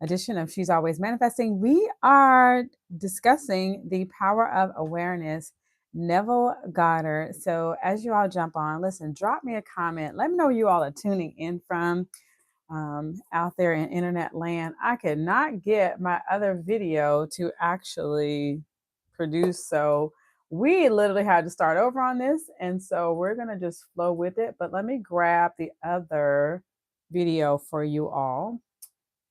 edition of She's Always Manifesting. We are discussing the power of awareness, Neville Goddard. So as you all jump on, listen, drop me a comment. Let me know where you all are tuning in from out there in internet land. I could not get my other video to actually produce. So we literally had to start over on this. And so we're going to just flow with it. But let me grab the other video for you all.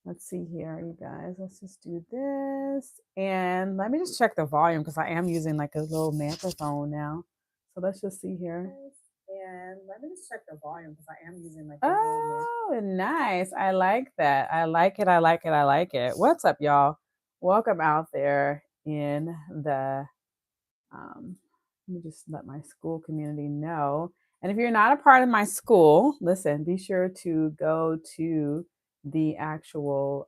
Let's see here, you guys. Let's just do this. And let me just check the volume because I am using like a little microphone now. So let's just see here. And let me just check the volume because I am using like oh, nice. I like that. I like it. I like it. I like it. What's up, y'all? Welcome out there in the let me just let my school community know. And if you're not a part of my school, listen, be sure to go to the actual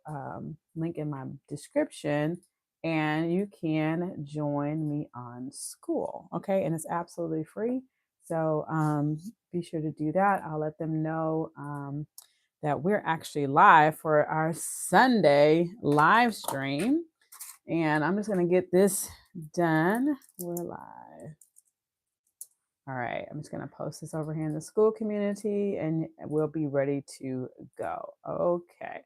link in my description and you can join me on school. Okay. And it's absolutely free. So be sure to do that. I'll let them know that we're actually live for our Sunday live stream. And I'm just going to get this done. We're live. All right, I'm just going to post this over here in the school community and we'll be ready to go. Okay.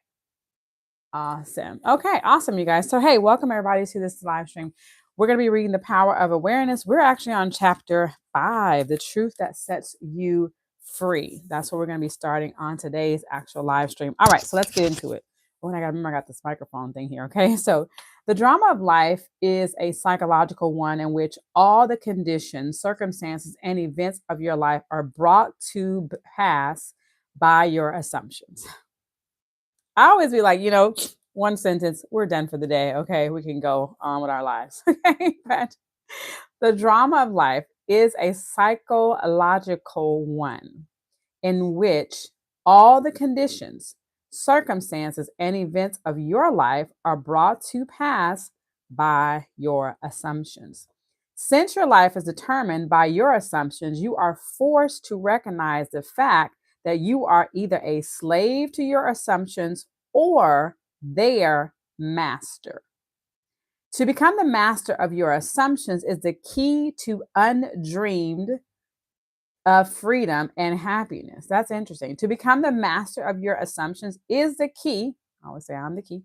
Awesome. Okay, awesome, you guys. So, hey, welcome everybody to this live stream. We're going to be reading The Power of Awareness. We're actually on chapter 5, The Truth That Sets You Free. That's what we're going to be starting on today's actual live stream. All right, so let's get into it. Oh, and I got to remember I got this microphone thing here. Okay, so the drama of life is a psychological one in which all the conditions, circumstances, and events of your life are brought to pass by your assumptions. I always be like, one sentence, we're done for the day. Okay, we can go on with our lives. Okay, but the drama of life is a psychological one in which all the conditions, circumstances, and events of your life are brought to pass by your assumptions. Since your life is determined by your assumptions, you are forced to recognize the fact that you are either a slave to your assumptions or their master. To become the master of your assumptions is the key to undreamed of freedom and happiness. That's interesting. To become the master of your assumptions is the key. I always say I'm the key.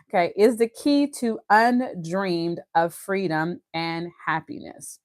Okay, is the key to undreamed of freedom and happiness.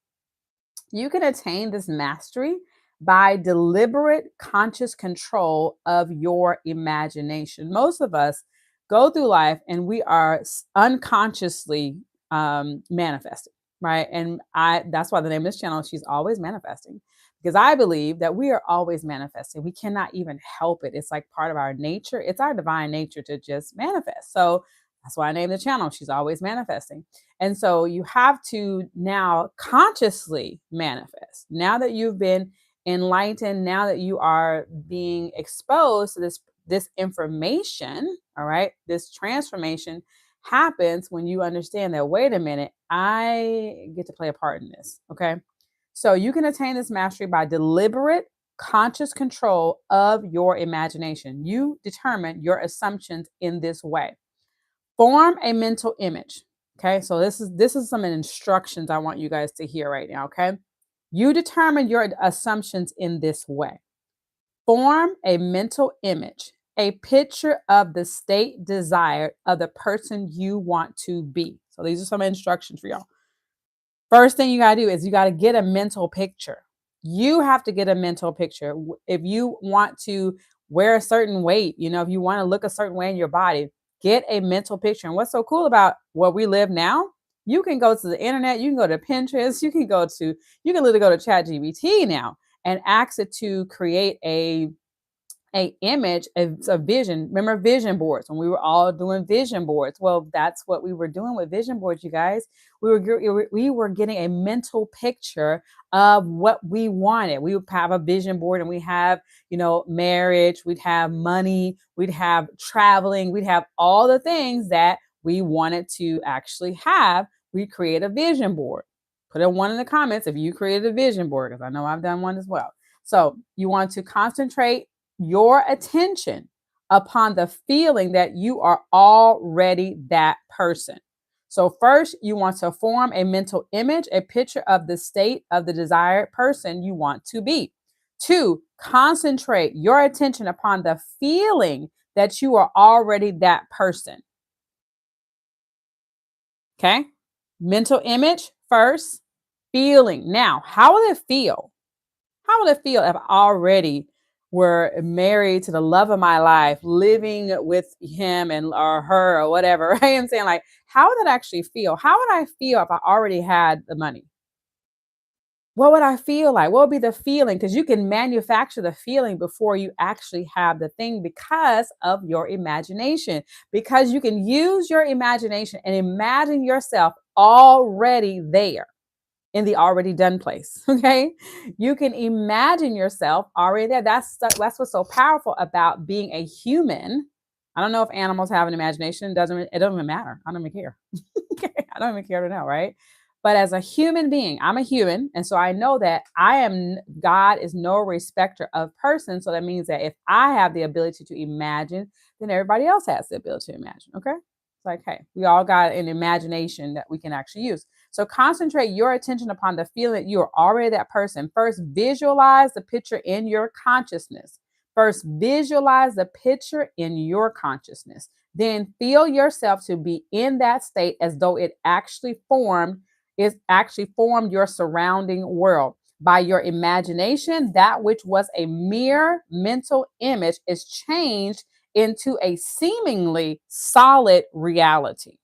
You can attain this mastery by deliberate conscious control of your imagination. Most of us go through life and we are unconsciously manifesting, right? And that's why the name of this channel is She's Always Manifesting, because I believe that we are always manifesting. We cannot even help it. It's like part of our nature. It's our divine nature to just manifest. So that's why I named the channel She's Always Manifesting. And so you have to now consciously manifest. Now that you've been enlightened, now that you are being exposed to this information, all right, this transformation happens when you understand that, wait a minute, I get to play a part in this, okay? So you can attain this mastery by deliberate conscious control of your imagination. You determine your assumptions in this way. Form a mental image. Okay, so this is some instructions I want you guys to hear right now. Okay, you determine your assumptions in this way. Form a mental image, a picture of the state desired of the person you want to be. So these are some instructions for y'all. First thing you got to do is you got to get a mental picture. You have to get a mental picture. If you want to wear a certain weight, if you want to look a certain way in your body, get a mental picture. And what's so cool about where we live now, you can go to the internet, you can go to Pinterest, you can literally go to ChatGPT now and ask it to create a image, a vision. Remember vision boards when we were all doing vision boards? Well, that's what we were doing with vision boards, you guys. We were getting a mental picture of what we wanted. We would have a vision board and we have, marriage, we'd have money, we'd have traveling, we'd have all the things that we wanted to actually have. We create a vision board. Put a 1 in the comments if you created a vision board, because I know I've done one as well. So you want to concentrate your attention upon the feeling that you are already that person. So, first, you want to form a mental image, a picture of the state of the desired person you want to be. Two, concentrate your attention upon the feeling that you are already that person. Okay. Mental image first, feeling. Now, how will it feel? How will it feel if I already were married to the love of my life, living with him and or her or whatever? Right? I'm saying, like, how would that actually feel? How would I feel if I already had the money? What would I feel like? What would be the feeling? Because you can manufacture the feeling before you actually have the thing because of your imagination. Because you can use your imagination and imagine yourself already there in the already done place. Okay. You can imagine yourself already there. That's what's so powerful about being a human. I don't know if animals have an imagination. It doesn't even matter. I don't even care. Okay. I don't even care to know, right? But as a human being, I'm a human. And so I know that God is no respecter of persons. So that means that if I have the ability to imagine, then everybody else has the ability to imagine. Okay. It's like, hey, we all got an imagination that we can actually use. So concentrate your attention upon the feeling that you are already that person. First, visualize the picture in your consciousness. First, visualize the picture in your consciousness. Then feel yourself to be in that state as though it actually formed your surrounding world. By your imagination, that which was a mere mental image is changed into a seemingly solid reality.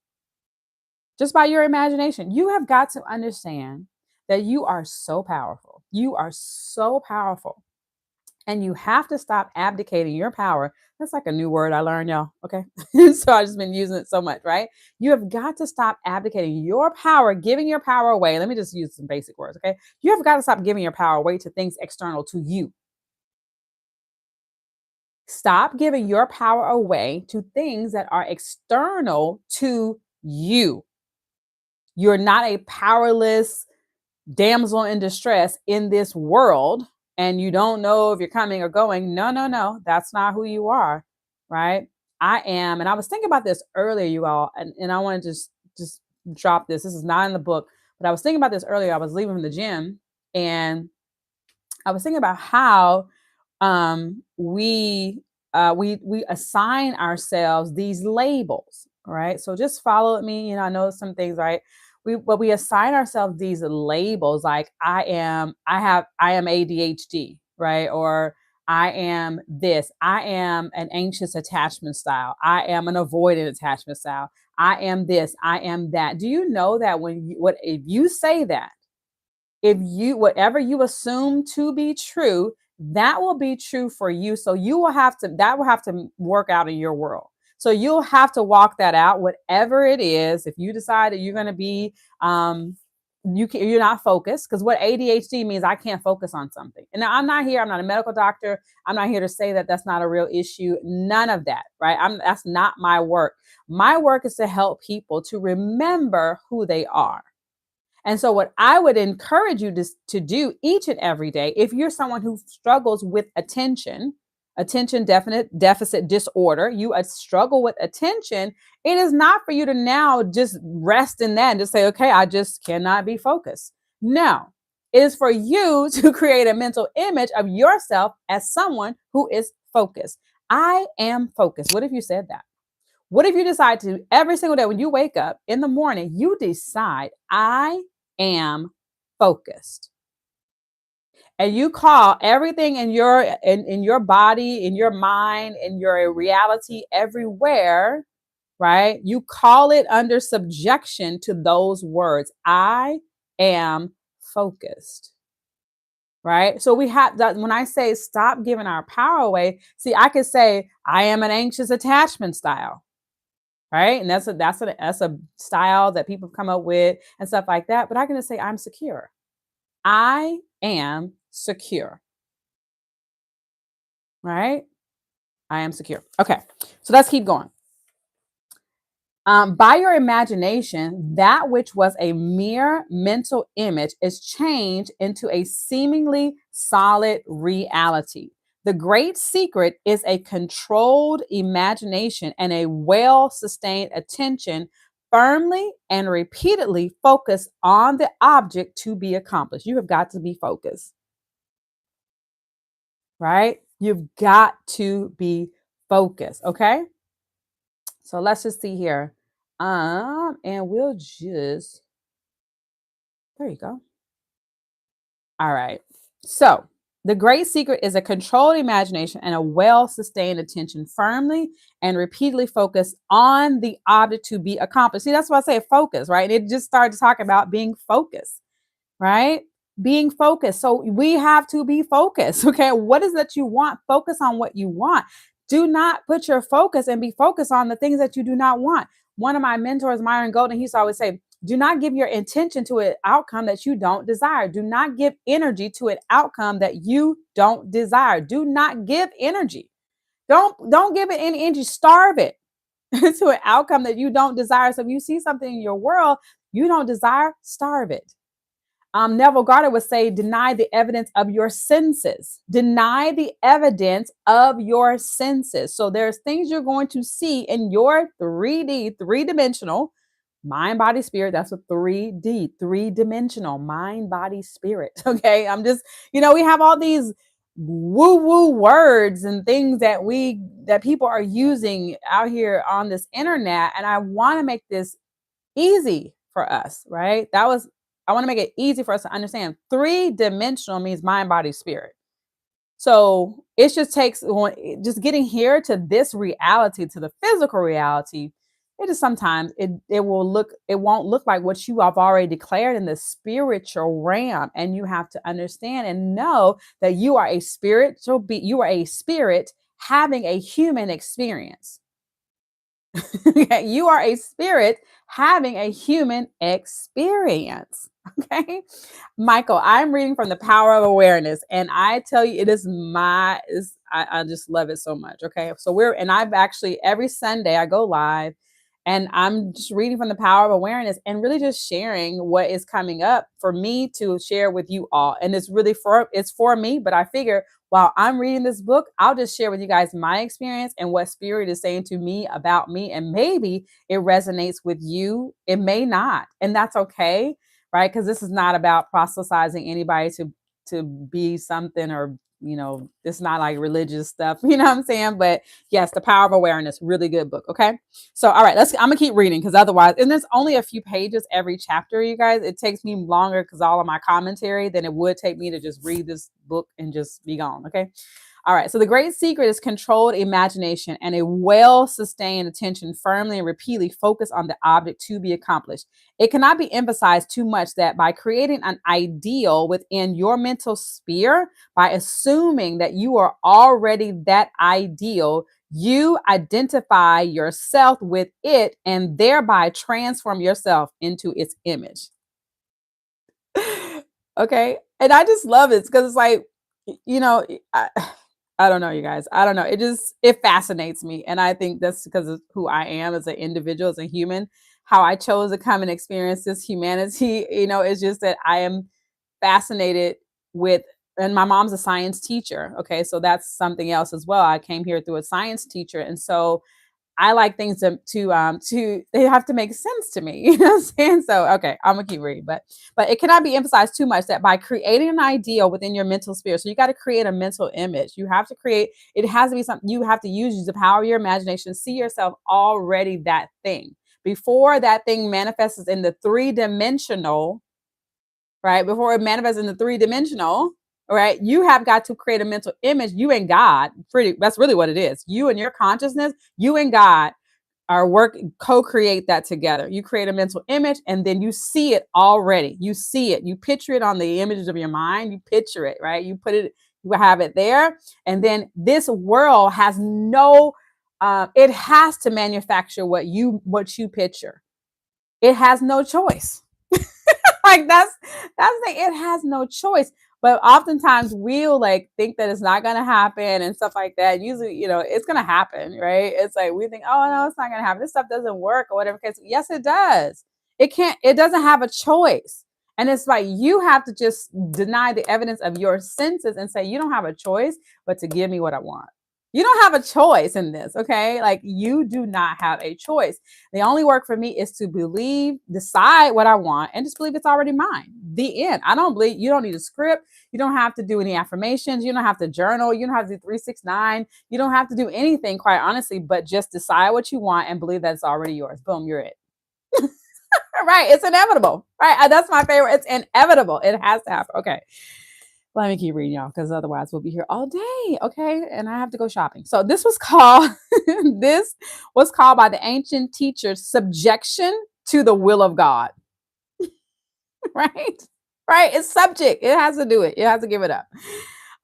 Just by your imagination. You have got to understand that you are so powerful. You are so powerful. And you have to stop abdicating your power. That's like a new word I learned, y'all. Okay. So I've just been using it so much, right? You have got to stop abdicating your power, giving your power away. Let me just use some basic words. Okay. You have got to stop giving your power away to things external to you. Stop giving your power away to things that are external to you. You're not a powerless damsel in distress in this world, and you don't know if you're coming or going. No, no, no. That's not who you are, right? I am. And I was thinking about this earlier, you all, and I want to just drop this. This is not in the book, but I was thinking about this earlier. I was leaving from the gym, and I was thinking about how we assign ourselves these labels, right? So just follow me. I know some things, right? We assign ourselves these labels, like I am ADHD, right? Or I am this. I am an anxious attachment style. I am an avoidant attachment style. I am this. I am that. Do you know that if you say that, if you whatever you assume to be true, that will be true for you. So that will have to work out in your world. So you'll have to walk that out, whatever it is. If you decide that you're going to be you're not focused, because what ADHD means, I can't focus on something. And now I'm not a medical doctor. I'm not here to say that that's not a real issue. None of that, right? That's not my work. My work is to help people to remember who they are. And so, what I would encourage you to do each and every day, if you're someone who struggles with attention deficit disorder, you struggle with attention, it is not for you to now just rest in that and just say, okay, I just cannot be focused. No, it is for you to create a mental image of yourself as someone who is focused. I am focused. What if you said that? What if you decide to every single day when you wake up in the morning, you decide, I am focused. And you call everything in your body, in your mind, in your reality, everywhere, right? You call it under subjection to those words. I am focused. Right. So we have that. When I say stop giving our power away, see, I could say I am an anxious attachment style. Right. And that's a style that people come up with and stuff like that. But I can just say I'm secure. I am secure. Right. I am secure. Okay. So let's keep going. By your imagination, that which was a mere mental image is changed into a seemingly solid reality. The great secret is a controlled imagination and a well-sustained attention firmly and repeatedly focused on the object to be accomplished. You have got to be focused, right? You've got to be focused, okay? So let's just see here. And we'll just, there you go. All right. So the great secret is a controlled imagination and a well-sustained attention firmly and repeatedly focused on the object to be accomplished. See, that's why I say focus, right? It just started talking about being focused, right? Being focused. So we have to be focused. Okay. What is that you want? Focus on what you want. Do not put your focus and be focused on the things that you do not want. One of my mentors, Myron Golden, he used to always say, do not give your intention to an outcome that you don't desire. Do not give energy to an outcome that you don't desire. Do not give energy. Don't give it any energy. Starve it to an outcome that you don't desire. So if you see something in your world you don't desire, starve it. Neville Goddard would say, deny the evidence of your senses. Deny the evidence of your senses. So there's things you're going to see in your 3D, three-dimensional mind, body, spirit. That's a 3D, three-dimensional mind, body, spirit. Okay. I'm just, we have all these woo-woo words and things that people are using out here on this internet. And I want to make this easy for us, right? I want to make it easy for us to understand. Three-dimensional means mind, body, spirit. So it just takes just getting here to this reality, to the physical reality. It is sometimes it won't look like what you have already declared in the spiritual realm. And you have to understand and know that you are a spiritual being. You are a spirit having a human experience. You are a spirit having a human experience. Okay. Michael, I'm reading from The Power of Awareness. And I tell you, I just love it so much. Okay. So I've actually, every Sunday I go live and I'm just reading from The Power of Awareness and really just sharing what is coming up for me to share with you all. And it's for me, but I figure while I'm reading this book, I'll just share with you guys my experience and what spirit is saying to me about me. And maybe it resonates with you. It may not. And that's okay. Right. Because this is not about proselytizing anybody to be something or, it's not like religious stuff. You know what I'm saying? But yes, The Power of Awareness, really good book. Okay. So, all right, I'm gonna keep reading because otherwise, and there's only a few pages every chapter, you guys. It takes me longer because all of my commentary than it would take me to just read this book and just be gone. Okay. All right. So the great secret is controlled imagination and a well-sustained attention firmly and repeatedly focused on the object to be accomplished. It cannot be emphasized too much that by creating an ideal within your mental sphere, by assuming that you are already that ideal, you identify yourself with it and thereby transform yourself into its image. Okay. And I just love it because it's like, I don't know, you guys. I don't know. It fascinates me. And I think that's because of who I am as an individual, as a human, how I chose to come and experience this humanity. It's just that I am fascinated with, and my mom's a science teacher. Okay. So that's something else as well. I came here through a science teacher. And so I like things to they have to make sense to me. You know what I'm saying? So, okay, I'm gonna keep reading, but it cannot be emphasized too much that by creating an ideal within your mental sphere, so you got to create a mental image. You have to create, it has to be something you have to use the power of your imagination, see yourself already that thing before that thing manifests in the three-dimensional, right? Before it manifests in the three-dimensional. All right. You have got to create a mental image. You and God, that's really what it is. You and your consciousness, you and God co-create that together. You create a mental image and then you see it already. You see it. You picture it on the images of your mind. You picture it, right? You have it there. And then this world has it has to manufacture what you picture. It has no choice. Like that's it has no choice. But oftentimes we'll think that it's not going to happen and stuff like that. Usually, it's going to happen, right? It's like we think, oh no, it's not going to happen. This stuff doesn't work or whatever case. Yes, it does. It doesn't have a choice. And it's like you have to just deny the evidence of your senses and say, you don't have a choice but to give me what I want. You don't have a choice in this, okay? Like you do not have a choice. The only work for me is to believe, decide what I want, and just believe it's already mine. The end. I don't believe you don't need a script. You don't have to do any affirmations. You don't have to journal. You don't have to do 369. You don't have to do anything, quite honestly, but just decide what you want and believe that it's already yours. Boom, you're it. Right. It's inevitable. Right. That's my favorite. It's inevitable. It has to happen. Okay. Let me keep reading, y'all, because otherwise we'll be here all day. Okay. And I have to go shopping. So this was called this was called by the ancient teachers subjection to the will of God. Right? Right. It's subject. It has to do it. It has to give it up.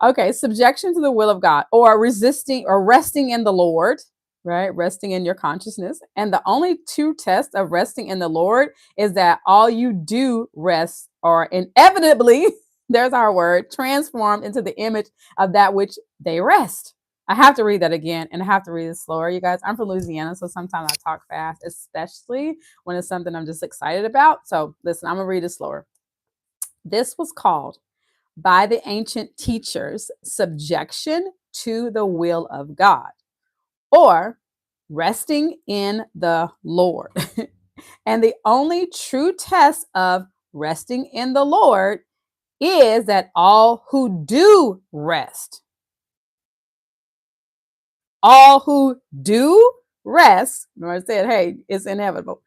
Okay. Subjection to the will of God, or resisting or resting in the Lord. Right? Resting in your consciousness. And the only true test of resting in the Lord is that all you do rest or inevitably, there's our word, transformed into the image of that which they rest. I have to read that again, and I have to read it slower, you guys. I'm from Louisiana, so sometimes I talk fast, especially when it's something I'm just excited about. So listen, I'm going to read it slower. This was called by the ancient teachers subjection to the will of God, or resting in the Lord. And the only true test of resting in the Lord is that all who do rest, remember I said, hey, it's inevitable,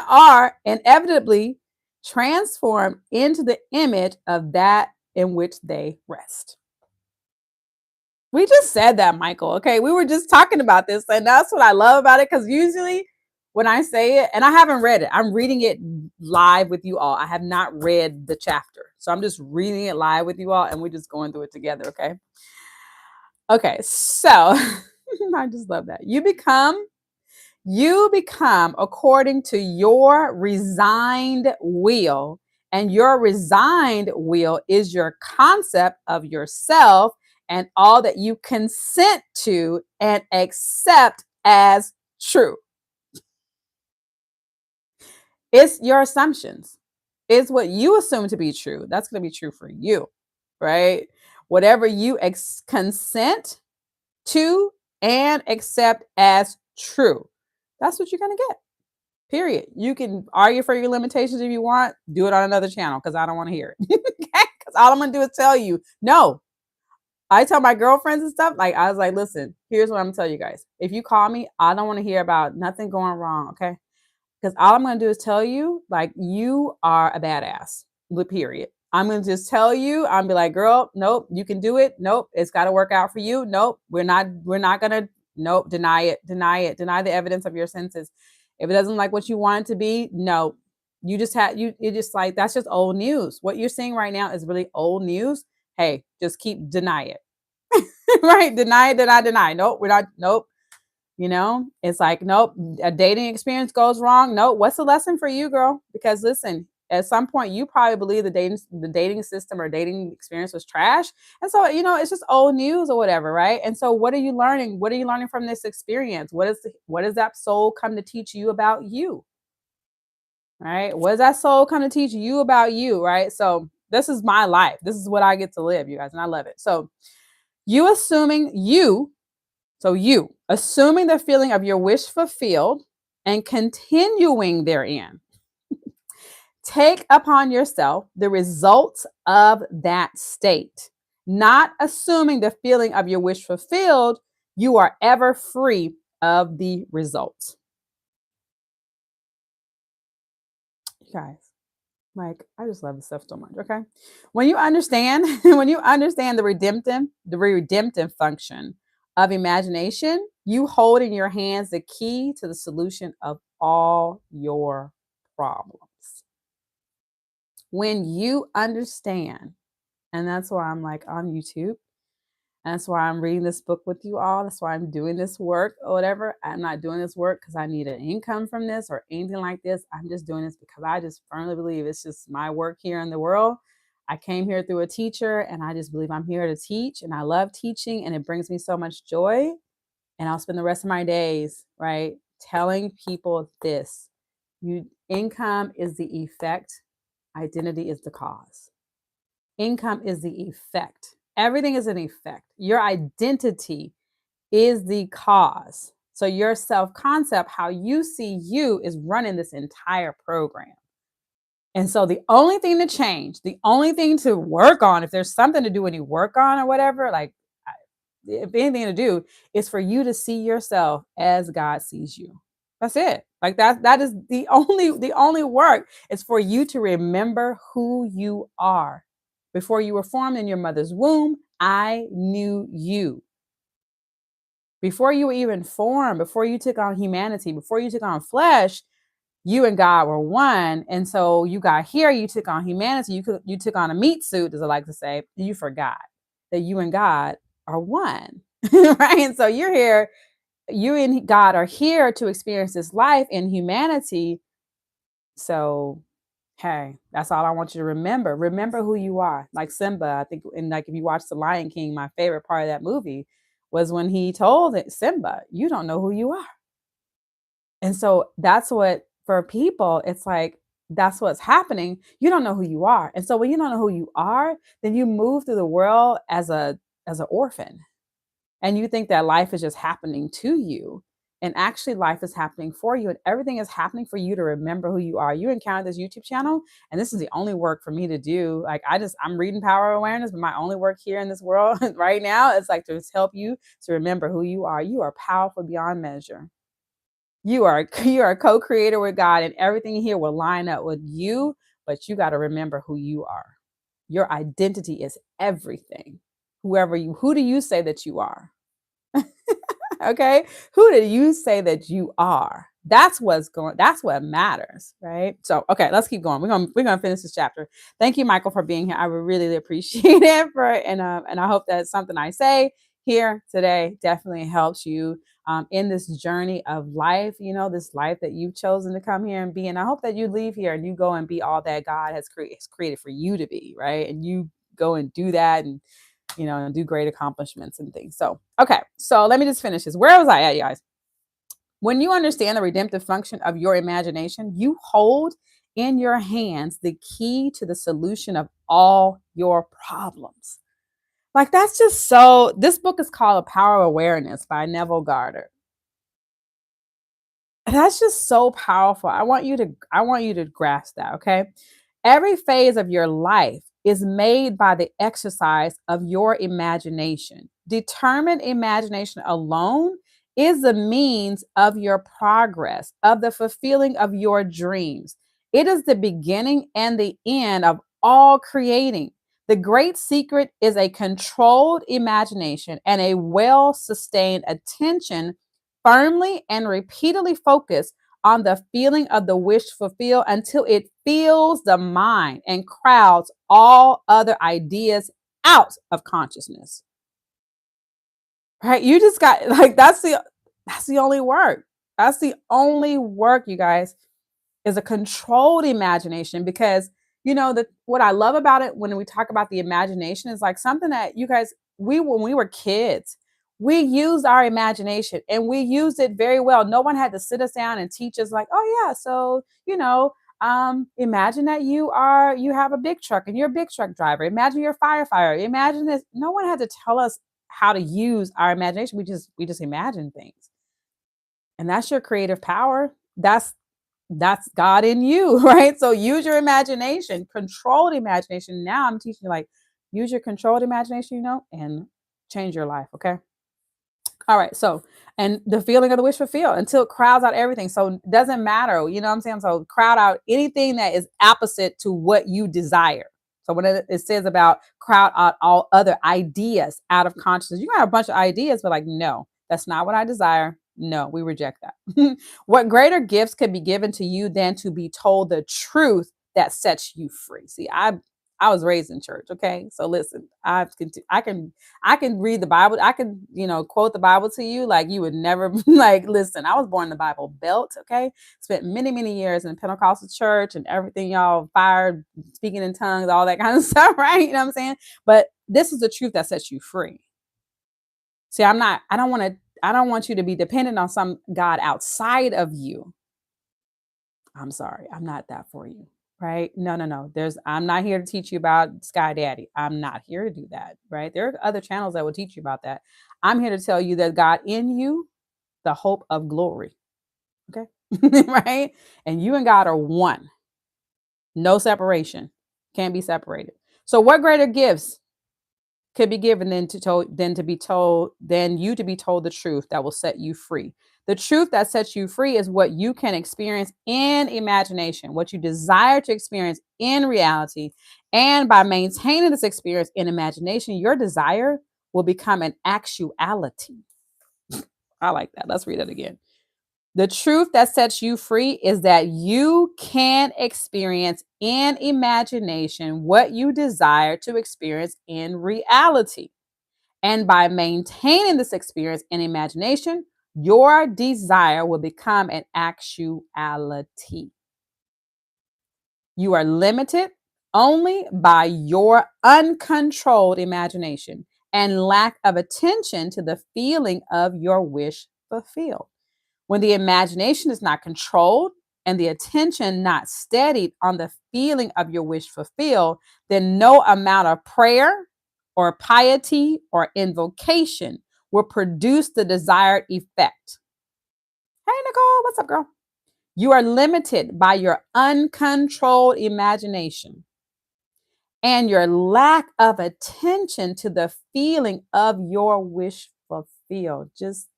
are inevitably transformed into the image of that in which they rest. We just said that, Michael. Okay. We were just talking about this. And that's what I love about it. Because usually when I say it, and I haven't read it, I'm reading it live with you all. I have not read the chapter. So I'm just reading it live with you all. And we're just going through it together. Okay. Okay. So I just love that. You become according to your resigned will. And your resigned will is your concept of yourself and all that you consent to and accept as true. It's your assumptions. It's what you assume to be true. That's going to be true for you, right? Whatever you consent to and accept as true, that's what you're going to get. Period. You can argue for your limitations if you want. Do it on another channel because I don't want to hear it. Okay? Because all I'm going to do is tell you, no. I tell my girlfriends and stuff, like, I was like, listen, here's what I'm going to tell you guys. If you call me, I don't want to hear about nothing going wrong, okay? Because all I'm going to do is tell you, like, you are a badass, period. I'm going to just tell you, I'm be like, girl, nope, you can do it. Nope, it's got to work out for you. Nope, we're not going to, nope, deny it, deny the evidence of your senses. If it doesn't like what you want it to be, no, you just had, it just like, that's just old news. What you're seeing right now is really old news. Hey, just keep deny it. Right? Deny. Nope, we're not, nope. You know, it's like, nope, a dating experience goes wrong. Nope. What's the lesson for you, girl? Because listen, at some point you probably believe the dating system or dating experience was trash. And so, you know, it's just old news or whatever, right? And so what are you learning? What are you learning from this experience? What does that soul come to teach you about you? Right? What does that soul come to teach you about you? Right? So this is my life. This is what I get to live, you guys, and I love it. So you assuming the feeling of your wish fulfilled and continuing therein, take upon yourself the results of that state. Not assuming the feeling of your wish fulfilled, you are ever free of the results. You guys, like, I just love this stuff so much. Okay. When you understand the redemptive function of imagination, you hold in your hands the key to the solution of all your problems. When you understand, and that's why I'm like on YouTube, and that's why I'm reading this book with you all. That's why I'm doing this work or whatever. I'm not doing this work because I need an income from this or anything like this. I'm just doing this because I just firmly believe it's just my work here in the world. I came here through a teacher, and I just believe I'm here to teach, and I love teaching, and it brings me so much joy. And I'll spend the rest of my days, right, telling people this. Income is the effect Identity is the cause. Income is the effect. Everything is an effect. Your identity is the cause. So your self-concept, how you see you, is running this entire program. And so the only thing to change, the only thing to work on, if there's something to do any work on or whatever, like if anything to do, is for you to see yourself as God sees you. That's it. Like that is the only work is for you to remember who you are. Before you were formed in your mother's womb, I knew you. Before you were even formed, before you took on humanity, before you took on flesh, you and God were one. And so you got here, you took on humanity, you took on a meat suit, as I like to say, you forgot that you and God are one. Right. And so you're here, you and God are here to experience this life in humanity. So hey, that's all I want you to remember. Remember who you are. Like Simba, I think, and like if you watch The Lion King, my favorite part of that movie was when he told Simba, you don't know who you are. And so that's what, for people, it's like, that's what's happening. You don't know who you are. And so when you don't know who you are, then you move through the world as an orphan. And you think that life is just happening to you. And actually life is happening for you. And everything is happening for you to remember who you are. You encounter this YouTube channel, and this is the only work for me to do. Like I'm reading Power of Awareness, but my only work here in this world right now is like to help you to remember who you are. You are powerful beyond measure. You are a co-creator with God, and everything here will line up with you, but you got to remember who you are. Your identity is everything. Who do you say that you are? Okay? Who do you say that you are? That's what matters, right? So, okay, let's keep going. We're gonna finish this chapter. Thank you, Michael, for being here. I would really appreciate it and I hope that something I say here today definitely helps you in this journey of life, this life that you've chosen to come here and be. And I hope that you leave here and you go and be all that God has created for you to be, right? And you go and do that and do great accomplishments and things. So, okay. So let me just finish this. Where was I at, you guys? When you understand the redemptive function of your imagination, you hold in your hands the key to the solution of all your problems. Like that's just so, this book is called A Power of Awareness by Neville Goddard. That's just so powerful. I want you to grasp that, okay? Every phase of your life is made by the exercise of your imagination. Determined imagination alone is the means of your progress, of the fulfilling of your dreams. It is the beginning and the end of all creating. The great secret is a controlled imagination and a well sustained attention, firmly and repeatedly focused on the feeling of the wish fulfilled until it fills the mind and crowds all other ideas out of consciousness. Right? You just got like that's the only work. That's the only work, you guys, is a controlled imagination because what I love about it when we talk about the imagination is like something that you guys when we were kids, we used our imagination and we used it very well. No one had to sit us down and teach us like, oh yeah, so imagine that you have a big truck and you're a big truck driver. Imagine you're a firefighter. Imagine this. No one had to tell us how to use our imagination. We just imagine things. And that's your creative power. That's God in you, right? So use your imagination, controlled imagination. Now I'm teaching you like use your controlled imagination, and change your life. Okay. All right. So, and the feeling of the wish fulfilled until it crowds out everything. So it doesn't matter, you know what I'm saying? So crowd out anything that is opposite to what you desire. So when it says about crowd out all other ideas out of consciousness, you can have a bunch of ideas, but like, no, that's not what I desire. No, we reject that. What greater gifts could be given to you than to be told the truth that sets you free? See, I was raised in church. Okay. So listen, I can read the Bible. I can, quote the Bible to you like you would never like listen. I was born in the Bible Belt, okay? Spent many, many years in Pentecostal church and everything, y'all fired, speaking in tongues, all that kind of stuff, right? You know what I'm saying? But this is the truth that sets you free. See, I don't want you to be dependent on some God outside of you. I'm sorry, I'm not that for you. right? No, no, no. I'm not here to teach you about Sky Daddy. I'm not here to do that, right? There are other channels that will teach you about that. I'm here to tell you that God in you, the hope of glory. Okay. Right? And you and God are one. No separation. Can't be separated. So what greater gifts could be given than you to be told the truth that will set you free? The truth that sets you free is what you can experience in imagination, what you desire to experience in reality. And by maintaining this experience in imagination, your desire will become an actuality. I like that. Let's read it again. The truth that sets you free is that you can experience in imagination what you desire to experience in reality. And by maintaining this experience in imagination, your desire will become an actuality. You are limited only by your uncontrolled imagination and lack of attention to the feeling of your wish fulfilled. When the imagination is not controlled and the attention not steadied on the feeling of your wish fulfilled, then no amount of prayer or piety or invocation will produce the desired effect. Hey, Nicole, what's up, girl? You are limited by your uncontrolled imagination and your lack of attention to the feeling of your wish fulfilled. Just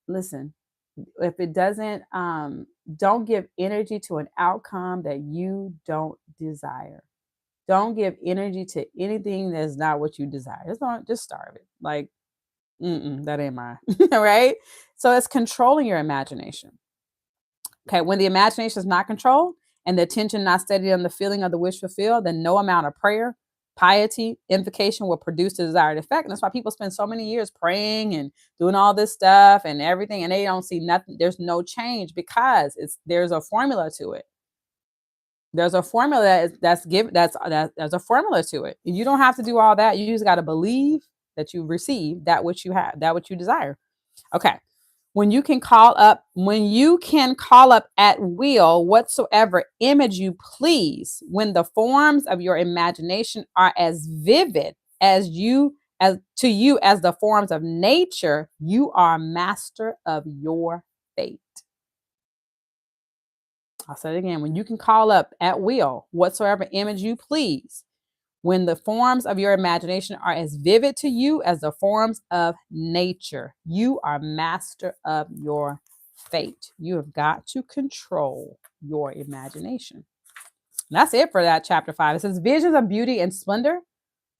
listen, if it doesn't, don't give energy to an outcome that you don't desire. Don't give energy to anything that's not what you desire. Just starve it. Like, that ain't mine. Right? So it's controlling your imagination. Okay, when the imagination is not controlled and the attention not steady on the feeling of the wish fulfilled, then no amount of prayer, piety, invocation will produce the desired effect. And that's why people spend so many years praying and doing all this stuff and everything, and they don't see nothing. There's no change because there's a formula to it. There's a formula that's there's a formula to it. You don't have to do all that. You just got to believe that you receive that which you have, that which you desire. Okay. When you can call up at will whatsoever image you please, when the forms of your imagination are as vivid as to you as the forms of nature, you are master of your fate. I'll say it again. When you can call up at will whatsoever image you please, when the forms of your imagination are as vivid to you as the forms of nature, you are master of your fate. You have got to control your imagination. And that's it for that chapter 5. It says visions of beauty and splendor,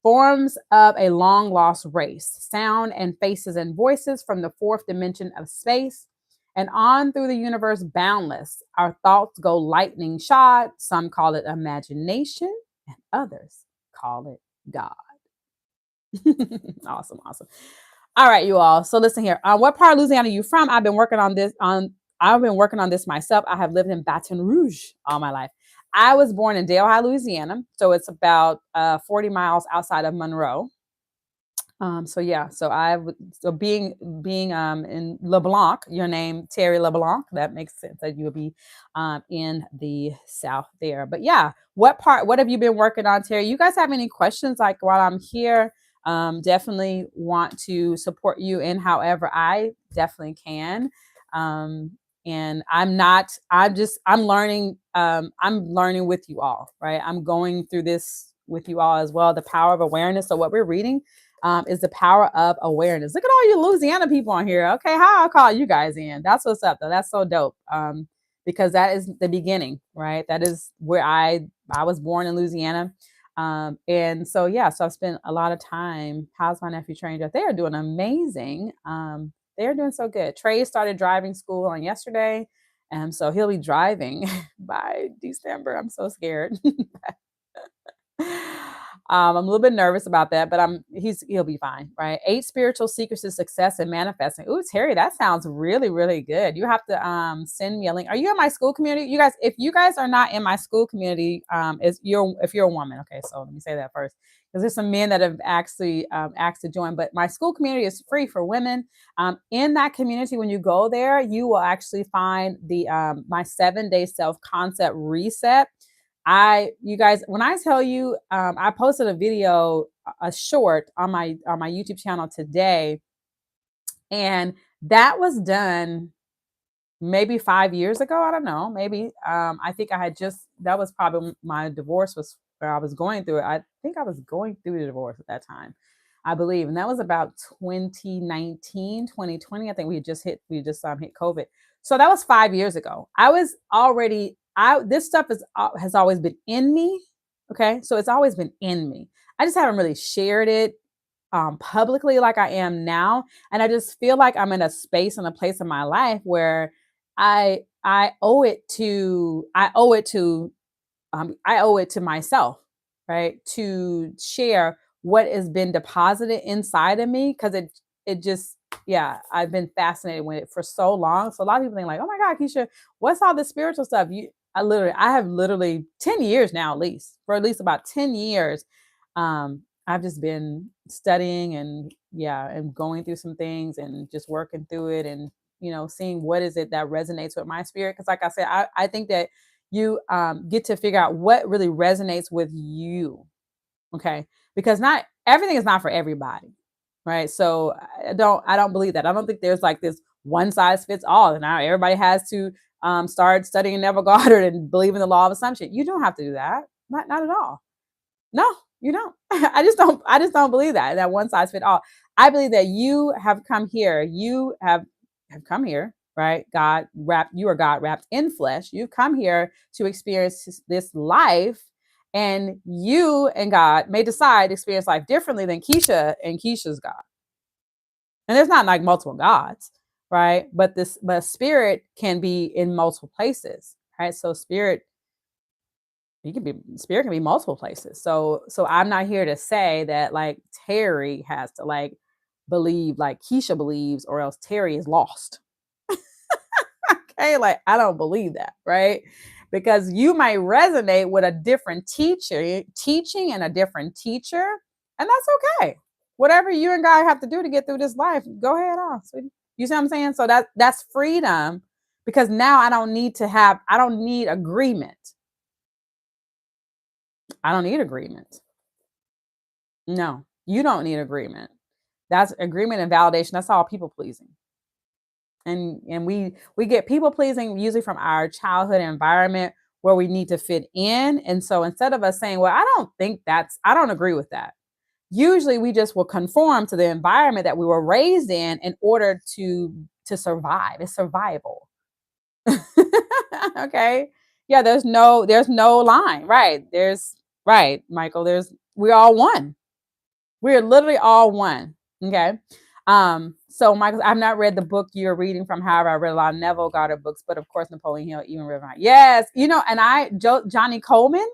forms of a long lost race, sound and faces and voices from the fourth dimension of space, and on through the universe boundless. Our thoughts go lightning shod. Some call it imagination, and others call it God. Awesome. All right, you all. So listen here. What part of Louisiana are you from? I've been working on this myself. I have lived in Baton Rouge all my life. I was born in Delhi, Louisiana. So it's about 40 miles outside of Monroe. So being in LeBlanc, your name Terry LeBlanc, that makes sense that you would be in the South there. But yeah, what have you been working on, Terry? You guys have any questions? Like while I'm here, definitely want to support you in however I definitely can. And I'm learning. I'm learning with you all, right? I'm going through this with you all as well. The power of awareness. So what we're reading is the power of awareness. Look at all you Louisiana people on here. Okay, how I'll call you guys in. That's what's up, though. That's so dope. Because that is the beginning, right? That is where I was born in Louisiana. And so yeah, so I've spent a lot of time. How's my nephew trained up? They are doing amazing. They're doing so good. Trey started driving school on yesterday. And so he'll be driving by December. I'm so scared. I'm a little bit nervous about that, but he'll be fine, right? 8 spiritual secrets to success and manifesting. Ooh, Terry, that sounds really, really good. You have to send me a link. Are you in my school community? You guys, if you guys are not in my school community, if you're a woman, okay, so let me say that first. Because there's some men that have actually asked to join, but my school community is free for women. In that community, when you go there, you will actually find the my 7-day self-concept reset. you guys, when I tell you, I posted a video, a short on my YouTube channel today, and that was done maybe 5 years ago. I don't know. Maybe. I think I had just, that was probably my divorce was where I was going through it. I think I was going through the divorce at that time, I believe. And that was about 2019, 2020. I think we just hit COVID. So that was 5 years ago. I was already, this stuff has always been in me. Okay. So it's always been in me. I just haven't really shared it publicly like I am now. And I just feel like I'm in a space and a place in my life where I owe it to I owe it to myself, right, to share what has been deposited inside of me, because it just, yeah, I've been fascinated with it for so long. So a lot of people think like, oh my God, Keysha, what's all this spiritual stuff? I have literally 10 years now, at least for at least about 10 years. I've just been studying and, yeah, and going through some things and just working through it, and seeing what is it that resonates with my spirit. Because like I said, I think that you get to figure out what really resonates with you. Okay. Because not everything is not for everybody. Right. So I don't believe that. I don't think there's like this one size fits all. And now everybody has to start studying Neville Goddard and believe in the law of assumption. You don't have to do that. Not at all. No, you don't. I just don't believe that one size fit all. I believe that you have come here. You have come here, right? You are God wrapped in flesh. You've come here to experience this life, and you and God may decide to experience life differently than Keysha and Keysha's God. And there's not like multiple gods, right? But spirit can be in multiple places, right? So spirit can be multiple places. So I'm not here to say that like Terry has to like believe like Keysha believes, or else Terry is lost. Okay, like I don't believe that, right? Because you might resonate with a different teaching and a different teacher, and that's okay. Whatever you and God have to do to get through this life, go ahead on, sweetie. You see what I'm saying? So that's freedom, because now I don't need agreement. I don't need agreement. No, you don't need agreement. That's agreement and validation. That's all people pleasing. And we get people pleasing usually from our childhood environment where we need to fit in. And so instead of us saying, well, I don't agree with that. Usually we just will conform to the environment that we were raised in order to survive. It's survival. Okay. Yeah, there's no line. Right. Right, Michael. We're all one. We're literally all one. Okay. So Michael, I've not read the book you're reading from. However, I read a lot of Neville Goddard books, but of course Napoleon Hill, even River. Yes, and Johnny Coleman,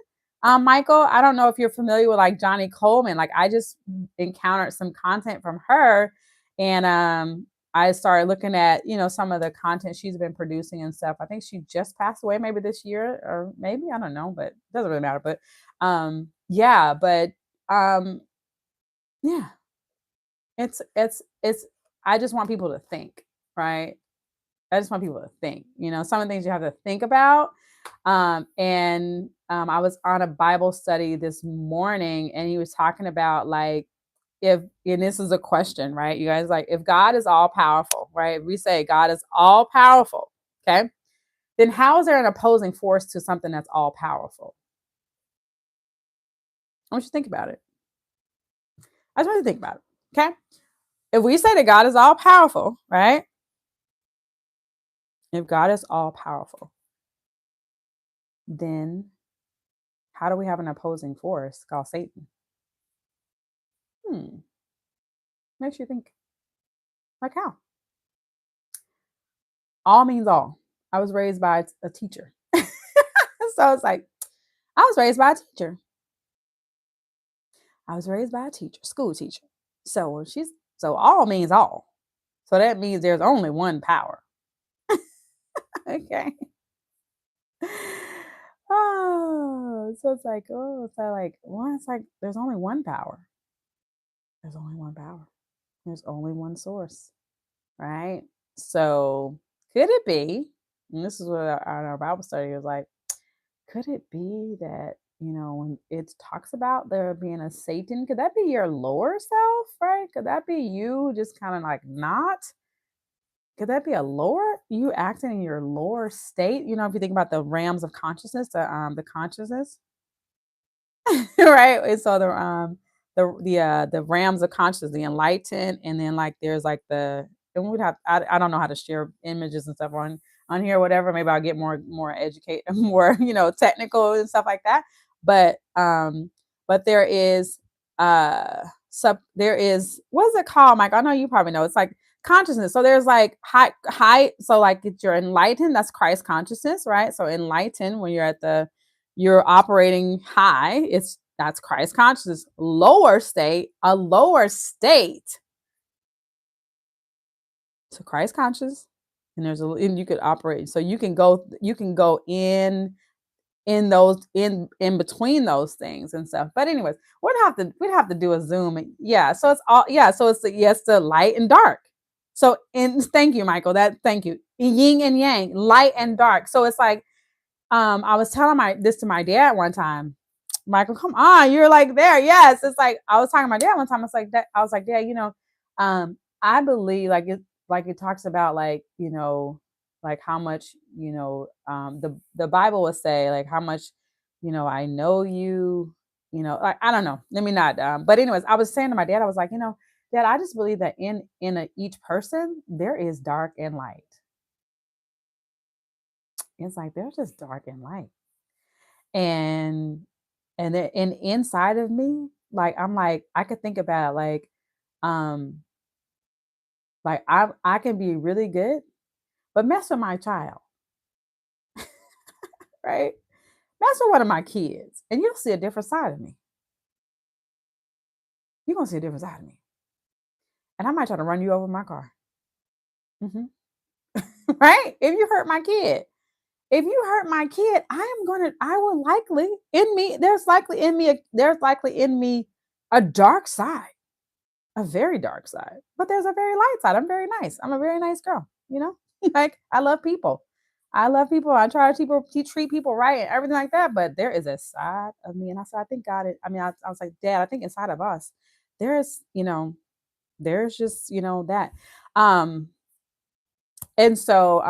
Michael, I don't know if you're familiar with like Johnny Coleman. Like I just encountered some content from her, and I started looking at some of the content she's been producing and stuff. I think she just passed away maybe this year, or maybe I don't know, but it doesn't really matter. But yeah, but yeah, it's I just want people to think, right? I just want people to think. Some of the things you have to think about. And I was on a Bible study this morning, and he was talking about like, and this is a question, right? You guys, like, if God is all powerful, right? If we say God is all powerful, okay, then how is there an opposing force to something that's all powerful? I want you to think about it. I just want you to think about it. Okay. If we say that God is all powerful, right? If God is all powerful, then how do we have an opposing force called Satan? Makes you think. Like how? All means all. I was raised by a teacher. So it's like, I was raised by a teacher. I was raised by a teacher, school teacher. So all means all. So that means there's only one power. Okay. It's like there's only one power. There's only one power. There's only one source, right? So could it be, and this is what our Bible study was like, could it be that, when it talks about there being a Satan, could that be your lower self, right? Could that be you just kind of like not? Could that be a lower you acting in your lower state? If you think about the realms of consciousness, the consciousness, right? And so the realms of consciousness, the enlightened, and then like there's like the and we'd have I don't know how to share images and stuff on here, whatever. Maybe I'll get more educate more, technical and stuff like that. But there is there is what is it called, Mike? I know you probably know. It's like consciousness. So there's like high, so like it's you're enlightened, that's Christ consciousness, right? So enlightened when you're operating high, that's Christ consciousness. A lower state to Christ conscious, and you could operate. So you can go in those in between those things and stuff. But anyways, we'd have to do a zoom. Yeah, so it's all yeah. So it's yes, the light and dark. So and thank you, Michael. Thank you. Yin and yang, light and dark. So it's like I was telling this to my dad one time. Michael, come on, you're like there. Yes, it's like I was talking to my dad one time. I was like, Dad, I believe like it talks about like how much the Bible will say like how much I know you, like I don't know. Let me not. But anyways, I was saying to my dad, I was like, Dad, I just believe that each person there is dark and light. It's like there's just dark and light. And inside of me, like I'm like, I could think about um I can be really good, but mess with my child, right? Mess with one of my kids, and you'll see a different side of me. You're gonna see a different side of me. And I might try to run you over with my car. Mhm. Right? If you hurt my kid. If you hurt my kid, I will likely in me, there's likely in me a dark side. A very dark side, but there's a very light side. I'm very nice. I'm a very nice girl, like I love people. I love people. I try to treat people right and everything like that. But there is a side of me, and I said, I think God. I mean, I was like, Dad, I think inside of us, there's, there's just, that. Um, so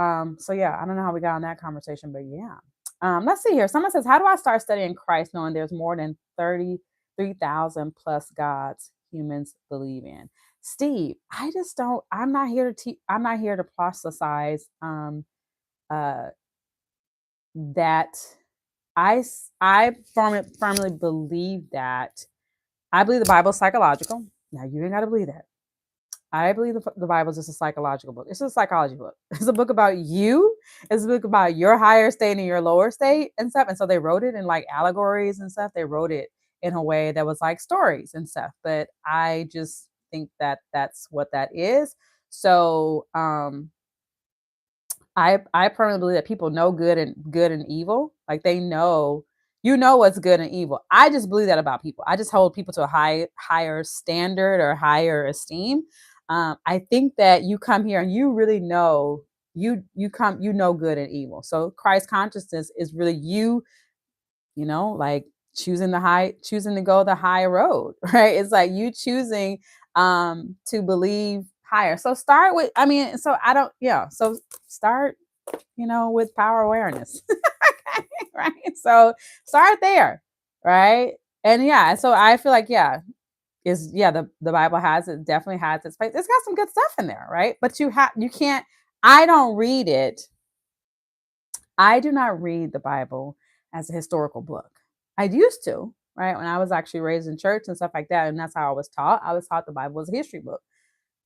yeah, I don't know how we got on that conversation, but yeah. Let's see here. Someone says, how do I start studying Christ knowing there's more than 33,000 plus gods humans believe in? Steve, I just don't, I'm not here to teach, I'm not here to proselytize uh that I firmly believe that I believe the Bible is psychological. Now you ain't gotta believe that. I believe the Bible is just a psychological book. It's a psychology book. It's a book about you. It's a book about your higher state and your lower state and stuff. And so they wrote it in like allegories and stuff. They wrote it in a way that was like stories and stuff. But I just think that that's what that is. So I permanently believe that people know good and evil. Like they know, what's good and evil. I just believe that about people. I just hold people to a higher standard or higher esteem. I think that you come here and you really know you know good and evil. So Christ consciousness is really like choosing to go the high road, right? It's like you choosing to believe higher. So start with, I mean, so I don't, yeah. So start, with power awareness. Okay, right? So start there, right? And yeah, so I feel like, the Bible definitely has its place. It's got some good stuff in there, right? But you can't, I don't read it. I do not read the Bible as a historical book. I used to, right? When I was actually raised in church and stuff like that. And that's how I was taught. I was taught the Bible was a history book,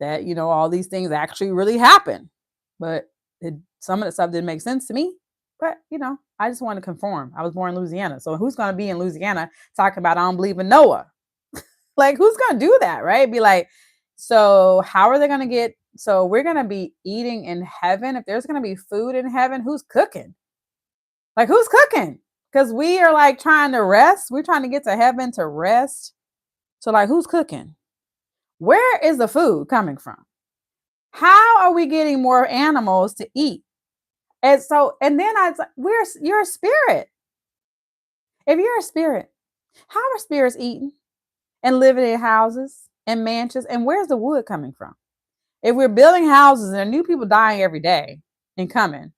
that, all these things actually really happened. But some of the stuff didn't make sense to me. But, I just wanted to conform. I was born in Louisiana. So who's going to be in Louisiana talking about I don't believe in Noah? Like, who's going to do that, right? Be like, so how are they going to so we're going to be eating in heaven. If there's going to be food in heaven, who's cooking? Like, who's cooking? Because we are like trying to rest. We're trying to get to heaven to rest. So like, who's cooking? Where is the food coming from? How are we getting more animals to eat? And then you're a spirit. If you're a spirit, how are spirits eating and living in houses and mansions? And where's the wood coming from? If we're building houses and there are new people dying every day and coming,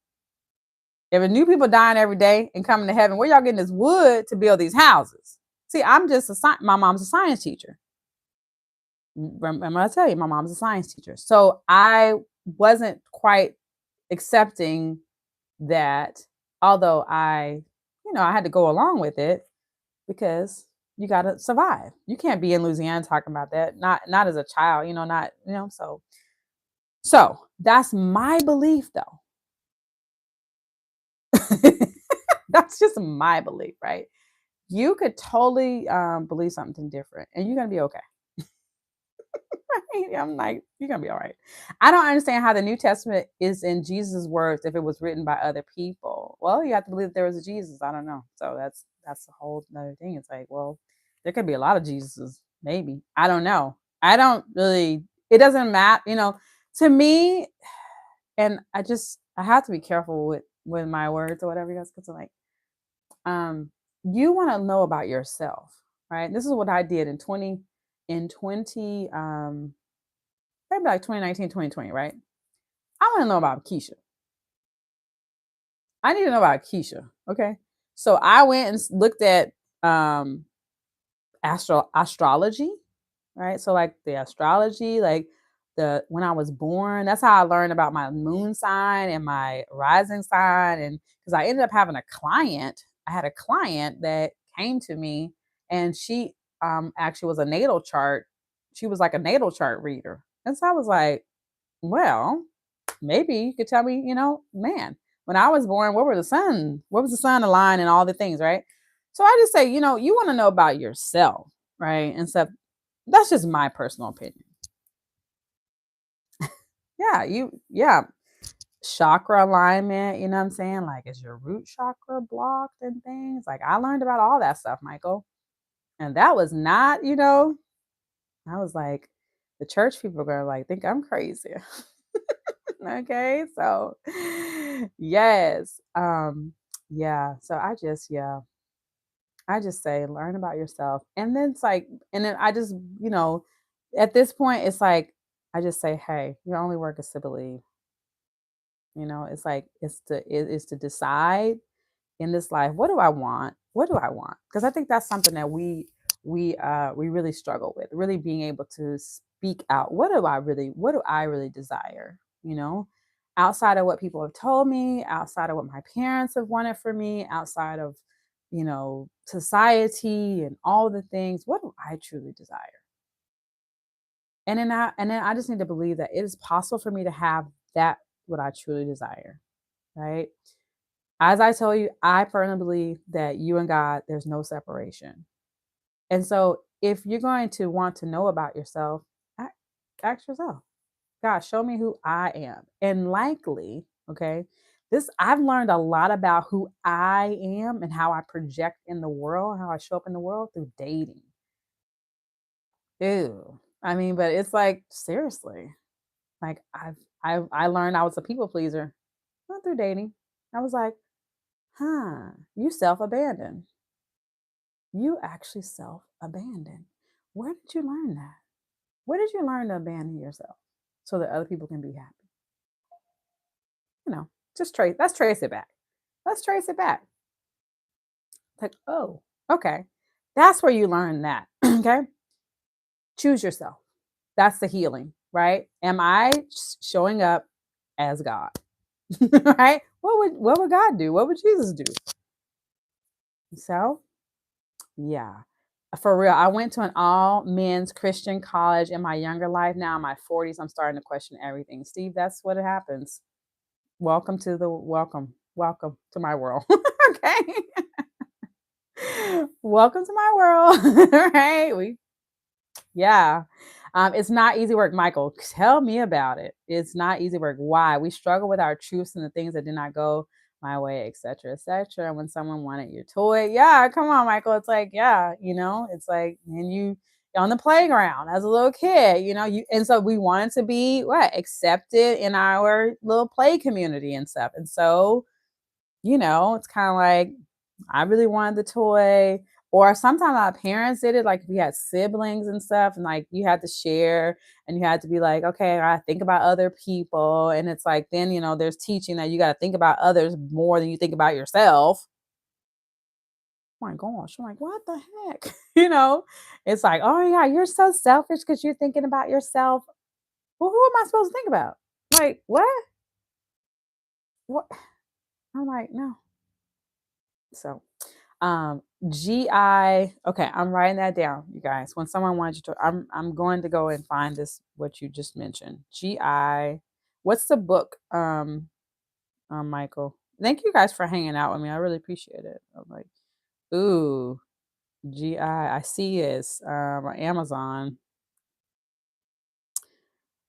if a new people dying every day and coming to heaven, where y'all getting this wood to build these houses? See, I'm just my mom's a science teacher. I'm gonna tell you, my mom's a science teacher. So I wasn't quite accepting that, although I had to go along with it because you gotta survive. You can't be in Louisiana talking about that. Not as a child, not, so that's my belief though. That's just my belief, right? You could totally believe something different and you're gonna be okay. Right? I'm like, you're gonna be all right. I don't understand how the New Testament is in Jesus' words if it was written by other people. Well, you have to believe that there was a Jesus. I don't know. So that's a whole other thing. It's like, well, there could be a lot of Jesuses, maybe. I don't know. I don't really, it doesn't matter, to me, and I have to be careful with my words or whatever, because I'm like, you want to know about yourself, right? This is what I did in 20, maybe like 2019, 2020, right? I want to know about Keysha. I need to know about Keysha. Okay. So I went and looked at astrology, right? So like the astrology, like when I was born, that's how I learned about my moon sign and my rising sign. And because I ended up having I had a client that came to me, and she actually was a natal chart. She was like a natal chart reader. And so I was like, well, maybe you could tell me, man, when I was born, what was the sun align and all the things, right? So I just say, you want to know about yourself, right? And stuff. That's just my personal opinion. Yeah. Chakra alignment, you know what I'm saying? Like, is your root chakra blocked and things? Like, I learned about all that stuff, Michael. And that was not, I was like, the church people are going to like think I'm crazy. Okay. So yes. Yeah. So I just say learn about yourself. And then it's like, and then I just, at this point, it's like, I just say, hey, your only work is to believe. It's like it's to decide in this life, what do I want? What do I want? Because I think that's something that we really struggle with, really being able to speak out. What do I really desire? Outside of what people have told me, outside of what my parents have wanted for me, outside of society and all the things, what do I truly desire? And then I just need to believe that it is possible for me to have that, what I truly desire, right? As I tell you, I firmly believe that you and God, there's no separation. And so if you're going to want to know about yourself, ask yourself, God, show me who I am. And likely, okay, I've learned a lot about who I am and how I project in the world, how I show up in the world through dating. Ew. I mean, but it's like, seriously, like I learned I was a people pleaser, not through dating. I was like, you self-abandon. You actually self-abandon. Where did you learn that? Where did you learn to abandon yourself so that other people can be happy? Let's trace it back. Let's trace it back. Like, oh, okay. That's where you learn that. Okay. Choose yourself. That's the healing, right? Am I showing up as God? Right? What would God do? What would Jesus do? So, yeah. For real, I went to an all men's Christian college in my younger life. Now in my 40s, I'm starting to question everything. Steve, that's what happens. Welcome to my world. Okay. Welcome to my world. Right? Yeah. It's not easy work, Michael. Tell me about it. It's not easy work. Why? We struggle with our truths and the things that did not go my way, etc., etc. When someone wanted your toy, yeah, come on, Michael. It's like, yeah, it's like, and you on the playground as a little kid, and so we wanted to be accepted in our little play community and stuff. And so, it's kind of like, I really wanted the toy. Or sometimes our parents did it, like if we had siblings and stuff, and like you had to share and you had to be like, okay, I think about other people. And it's like, then, there's teaching that you got to think about others more than you think about yourself. Oh my gosh. I'm like, what the heck? It's like, oh yeah, you're so selfish because you're thinking about yourself. Well, who am I supposed to think about? Like, what? What? I'm like, no. So Um, GI. Okay, I'm writing that down, you guys. When someone wants you to, I'm going to go and find this what you just mentioned. GI. What's the book? Michael. Thank you guys for hanging out with me. I really appreciate it. I'm like, ooh, GI. I see this on Amazon.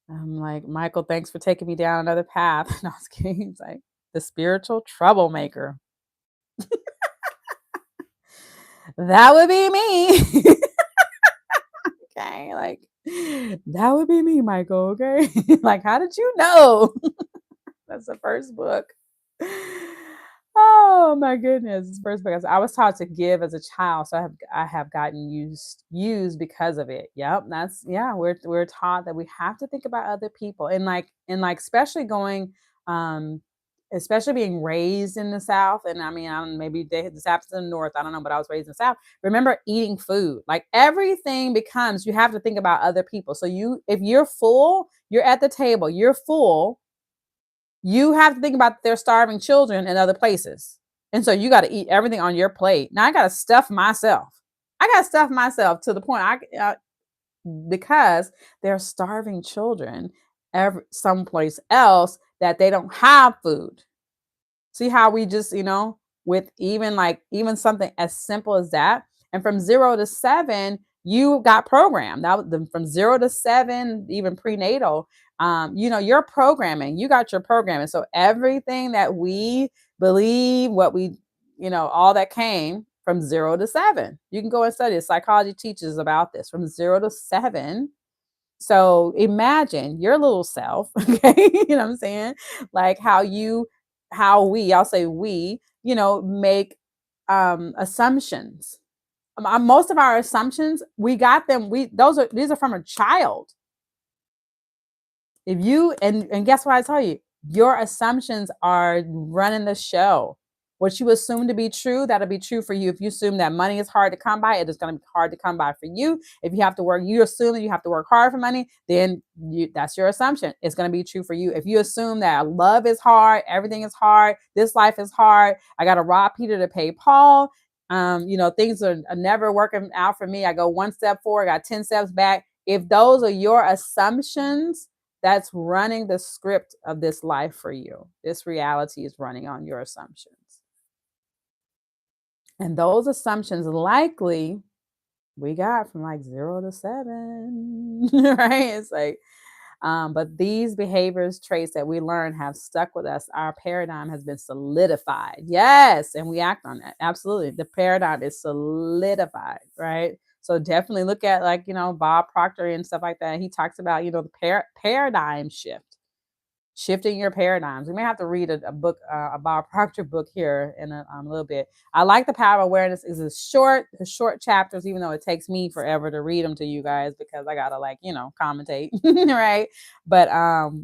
I'm like, Michael, thanks for taking me down another path. No, I was kidding. He's like, the spiritual troublemaker. That would be me. Okay, like that would be me, Michael. Okay, like how did you know? That's the first book. Oh my goodness, it's first book. I was taught to give as a child, so I have gotten used because of it. Yep, that's yeah. We're taught that we have to think about other people, and especially going, um, especially being raised in the South. And I mean, maybe this happens in the North. I don't know, but I was raised in the South. Remember eating food. Like everything becomes you have to think about other people. So if you're full, you're at the table. You're full, you have to think about their starving children in other places. And so you got to eat everything on your plate. Now I got to stuff myself. I got to stuff myself to the point because they're starving children someplace else that they don't have food. See how we just, with even something as simple as that. And from 0 to 7, you got programmed. From 0 to 7, even prenatal, your programming, you got your programming. So everything that we believe, all that came from 0 to 7. You can go and study it. Psychology teaches about this from 0 to 7. So imagine your little self, okay? You know what I'm saying? Like I'll say we, make assumptions. Most of our assumptions, we got them. These are from a child. If you and guess what I tell you, your assumptions are running the show. What you assume to be true, that'll be true for you. If you assume that money is hard to come by, it is going to be hard to come by for you. If you have to work, you assume that you have to work hard for money, then that's your assumption. It's going to be true for you. If you assume that love is hard, everything is hard, this life is hard, I got to rob Peter to pay Paul. Things are never working out for me. I go one step forward, I got 10 steps back. If those are your assumptions, that's running the script of this life for you. This reality is running on your assumptions. And those assumptions likely we got from like 0 to 7, right? It's like, but these behaviors, traits that we learn have stuck with us. Our paradigm has been solidified. Yes. And we act on that. Absolutely. The paradigm is solidified, right? So definitely look at Bob Proctor and stuff like that. He talks about, the paradigm shift. Shifting your paradigms. We may have to read a book, a Bob Proctor book here in a little bit. I like the power of awareness. Is the short chapters, even though it takes me forever to read them to you guys because I gotta commentate, right? But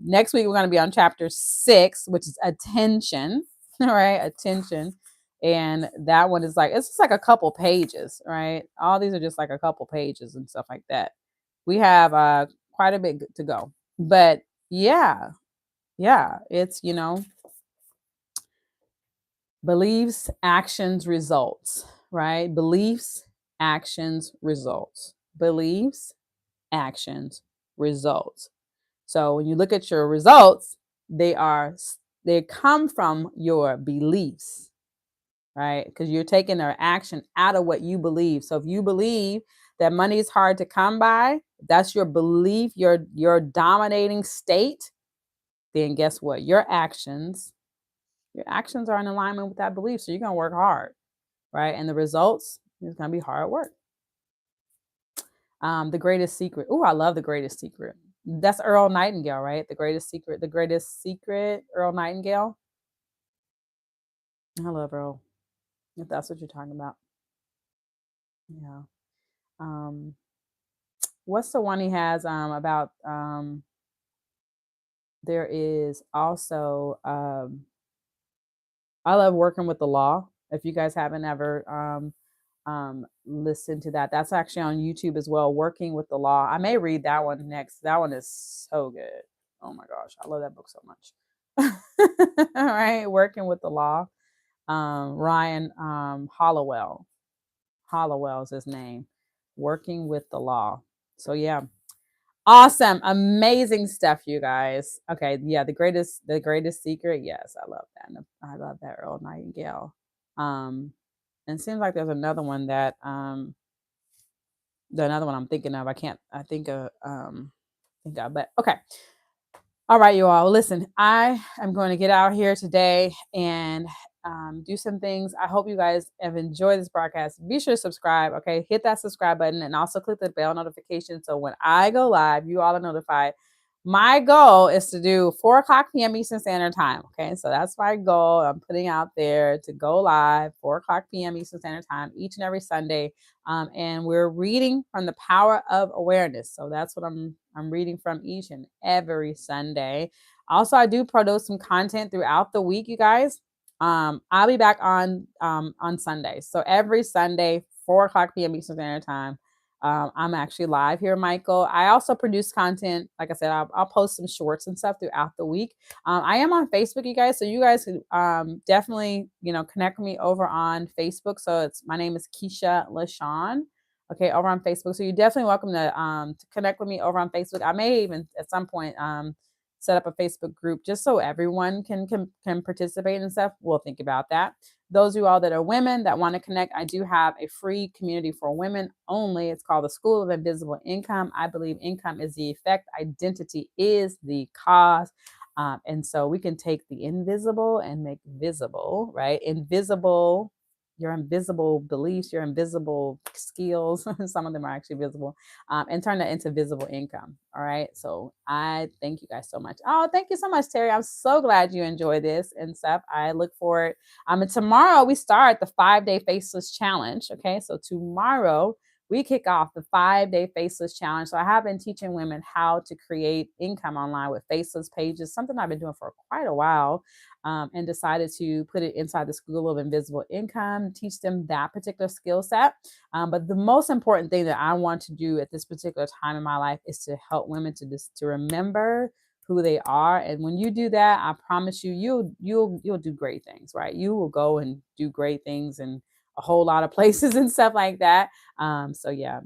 next week we're gonna be on chapter 6, which is attention, all right? Attention, and that one is it's just like a couple pages, right? All these are just like a couple pages and stuff like that. We have quite a bit to go, but yeah. Yeah, it's, beliefs, actions, results, right? Beliefs, actions, results. Beliefs, actions, results. So when you look at your results, they come from your beliefs, right? Because you're taking their action out of what you believe. So if you believe that money is hard to come by, that's your belief, your dominating state, then guess what? Your actions are in alignment with that belief. So you're going to work hard, right? And the results is going to be hard work. The Greatest Secret. Oh, I love The Greatest Secret. That's Earl Nightingale, right? The Greatest Secret, Earl Nightingale. I love Earl. if that's what you're talking about. Yeah. Um, what's the one he has about there is also I love working with the law. If you guys haven't ever listened to that, that's actually on YouTube as well. Working with the law. I may read that one next. That one is so good. Oh my gosh, I love that book so much. All right, working with the law. Ryan Hollowell. Hollowell is his name. Working with the law. So yeah, awesome, amazing stuff, you guys. Okay, yeah, the greatest secret. Yes, I love that. I love that, Earl Nightingale. And it seems like there's another one that the another one I'm thinking of. I can't. I think of think of, but okay. All right, you all. Listen, I am going to get out here today and do some things. I hope you guys have enjoyed this broadcast. Be sure to subscribe. Okay, hit that subscribe button and also click the bell notification so when I go live, you all are notified. My goal is to do 4:00 p.m. Eastern Standard Time. Okay, so that's my goal. I'm putting out there to go live 4:00 p.m. Eastern Standard Time each and every Sunday. And we're reading from the power of awareness. So that's what I'm reading from each and every Sunday. Also, I do produce some content throughout the week, you guys. I'll be back on Sunday. So every Sunday, 4:00 p.m. Eastern Standard Time. I'm actually live here, Michael. I also produce content. Like I said, I'll post some shorts and stuff throughout the week. I am on Facebook, you guys. So you guys can definitely, connect with me over on Facebook. So my name is Keysha LaShawn. Okay, over on Facebook. So you're definitely welcome to connect with me over on Facebook. I may even at some point set up a Facebook group just so everyone can participate and stuff. We'll think about that. Those of you all that are women that want to connect, I do have a free community for women only. It's called the School of Invisible Income. I believe income is the effect, identity is the cause. And so we can take the invisible and make visible, right? Invisible, your invisible beliefs, your invisible skills, some of them are actually visible, and turn that into visible income. All right. So I thank you guys so much. Oh, thank you so much, Terry. I'm so glad you enjoy this and stuff. I look forward. And tomorrow we start the 5-day faceless challenge. Okay. So tomorrow we kick off the 5-day faceless challenge. So I have been teaching women how to create income online with faceless pages, something I've been doing for quite a while. And decided to put it inside the School of Invisible Income, teach them that particular skill set. But the most important thing that I want to do at this particular time in my life is to help women to remember who they are. And when you do that, I promise you'll do great things, right? You will go and do great things in a whole lot of places and stuff like that. So yeah.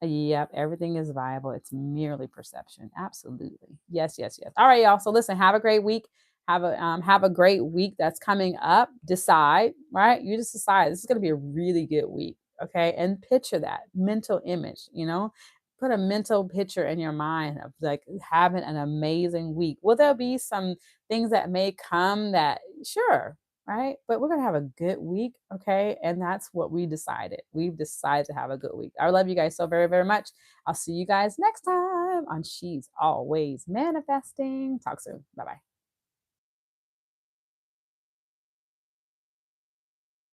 Yep, everything is viable. It's merely perception. Absolutely. Yes, yes, yes. All right, y'all. So listen, have a great week. Have a great week that's coming up. Decide, right? You just decide this is going to be a really good week. Okay. And picture that mental image, put a mental picture in your mind of like having an amazing week. Will there be some things that may come that, sure, right? But we're going to have a good week. Okay. And that's what we decided. We've decided to have a good week. I love you guys so very, very much. I'll see you guys next time on She's Always Manifesting. Talk soon. Bye bye.